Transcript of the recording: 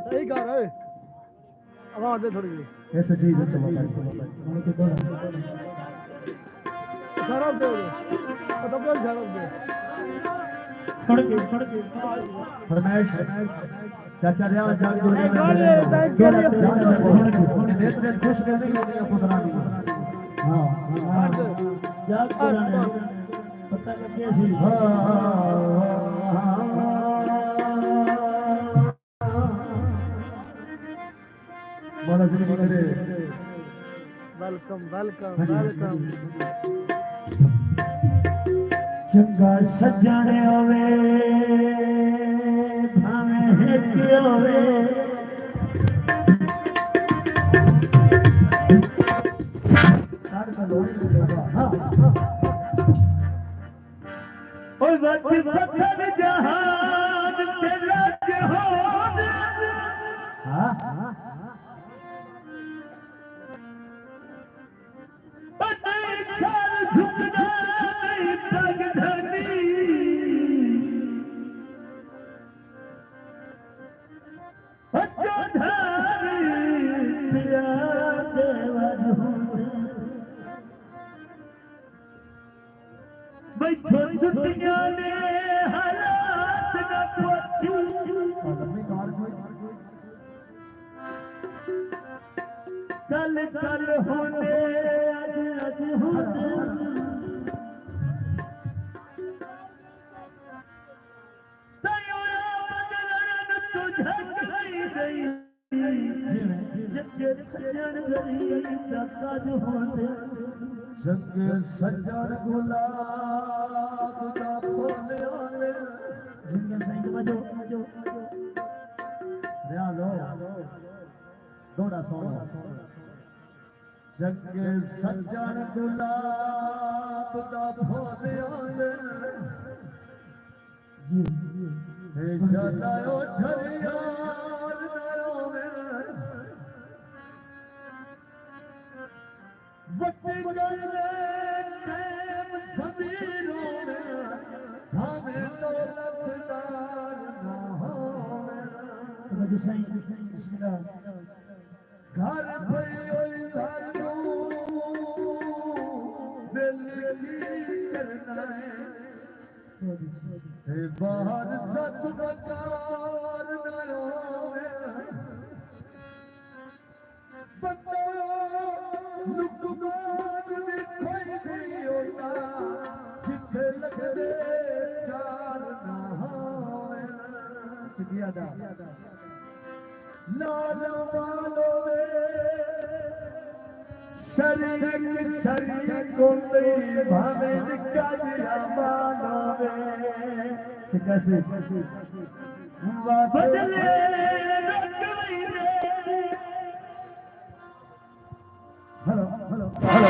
सही कह रहे आवाज दे थोड़ी ऐसे चीज इशारा दे मतलब क्या इशारा दे फरमाइश चाचा रे जाग दो नेत ने खुश करने के लिए पुतरा दी हां जाग कराने पता लगे सी बोला जिंदगी करे वेलकम वेलकम वेलकम चंगा सजने होवे भावे हित होवे ओए वक्त फकर जहान तेरा जहान हां दुनिया ने हालात न पूछी कल कल होने अज अज होने सजन सजन गुलाब का फूल आले जिंदगी सही बजो रियालो थोड़ा सोना जग सजन गुलाब का फूल आले जी हे जलायो झरियार नयो में वक्ति गले कैम ज़मीरों में हमें दौलतदार ना होवे मुझे सही बिस्मिल्लाह घर भई घर दो दिल की करना है बाहर सत बकार ना होवे बंदा लुकमान में कोई नहीं होता जिथे लगदे चार ना होवे किया दा लाल वालों में शरीक शरीक को नहीं भावे निका दिया मानो में कैसे बदले हेलो हेलो हेलो